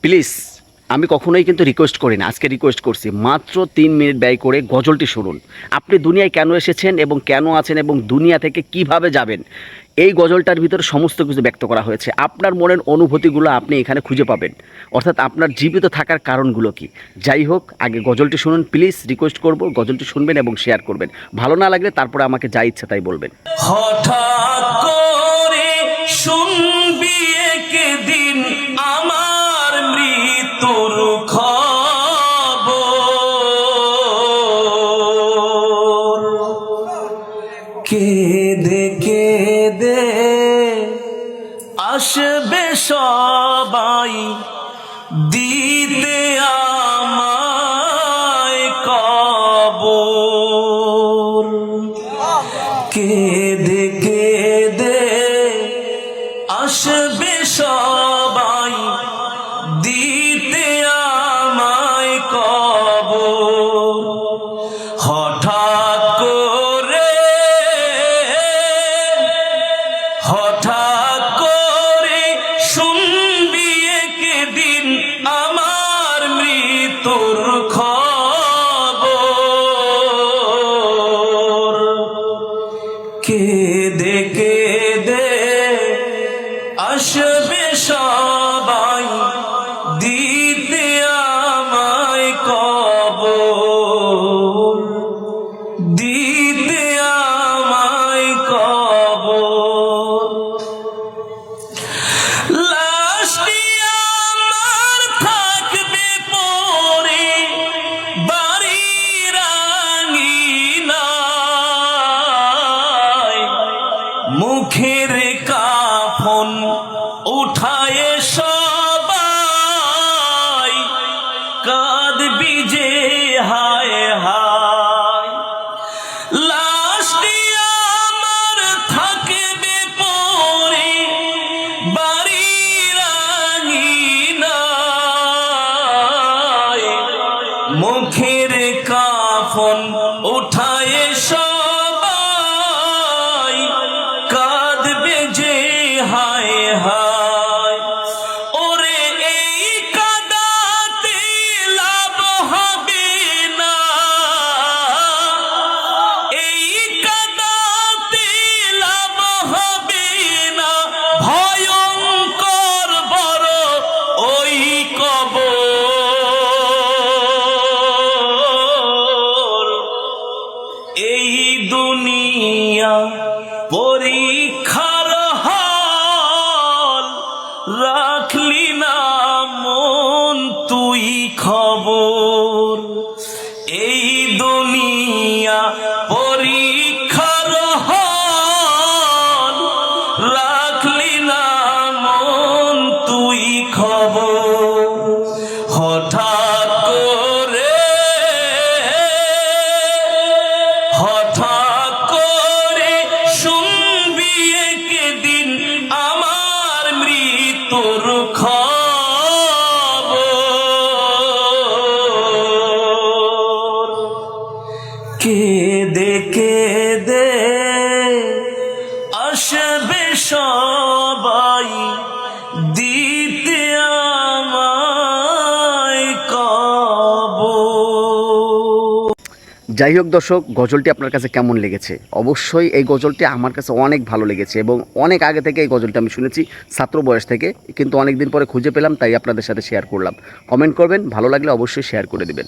Please, আমি কখনোই কিন্তু রিকোয়েস্ট করি না, আজকে রিকোয়েস্ট করছি, মাত্র 3 মিনিট ব্যয় করে গজলটি শুনুন। আপনি দুনিয়ায় কেন এসেছেন এবং কেন আছেন এবং দুনিয়া থেকে কিভাবে যাবেন, এই গজলটার ভিতরে সমস্ত কিছু ব্যক্ত করা হয়েছে। আপনার মনের অনুভূতিগুলো আপনি এখানে খুঁজে পাবেন, অর্থাৎ আপনার জীবিত থাকার কারণগুলো কি। যাই হোক, আগে গজলটি শুনুন প্লিজ, রিকোয়েস্ট করব গজলটি শুনবেন এবং শেয়ার করবেন। ভালো না লাগলে তারপরে আমাকে যা ইচ্ছা তাই বলবেন। হঠাৎ করে শুনবি একদিন আমার মৃত্যুর খবর, কেঁদে কেঁদে আসবে সবাই দিতে আমায় কবর, কেঁদে কেঁদে আসবে সবাই দিতে আমায় কবর। হঠাৎ করে শুনবি একদিন আমার মৃত্যুর খবর, কেঁদে কেঁদে আসবে সবাই দিতে আমায় কবর, দিতে আমায় কবর। লাশটি আমার থাকবে পড়ে বাড়ির আঙিনায়, মুখের কাফন উঠায় সবাই কাঁদবি যে হায় হায়। লাশটি আমার থাকবে পড়ে বাড়ির আঙিনায়, মুখের কাফন উঠায় সবাই কাঁদবে যে হায় হায়। ওরে এই কাঁদাতে লাভ হবে না, এই কাঁদাতে লাভ হবে না, ভয়ঙ্কর বড় ওই কবর। এই দুনিয়া পরীক্ষার হল, রাখলি না মন তুই খবর। এই দুনিয়া পরীক্ষার হল, রাখলি না মন তুই খবর। হঠাৎ করে শুনবি একদিন আমার মৃত্যুর খবর, কেঁদে কেঁদে আসবে সবাই দিতে আমায় কবর। যাই হোক দর্শক, গজলটি আপনার কাছে কেমন লেগেছে? অবশ্যই এই গজলটি আমার কাছে অনেক ভালো লেগেছে এবং অনেক আগে থেকে এই গজলটি আমি শুনেছি, ছাত্র বয়স থেকে, কিন্তু অনেক দিন পরে খুঁজে পেলাম, তাই আপনাদের সাথে শেয়ার করলাম। কমেন্ট করবেন, ভালো লাগলে অবশ্যই শেয়ার করে দেবেন।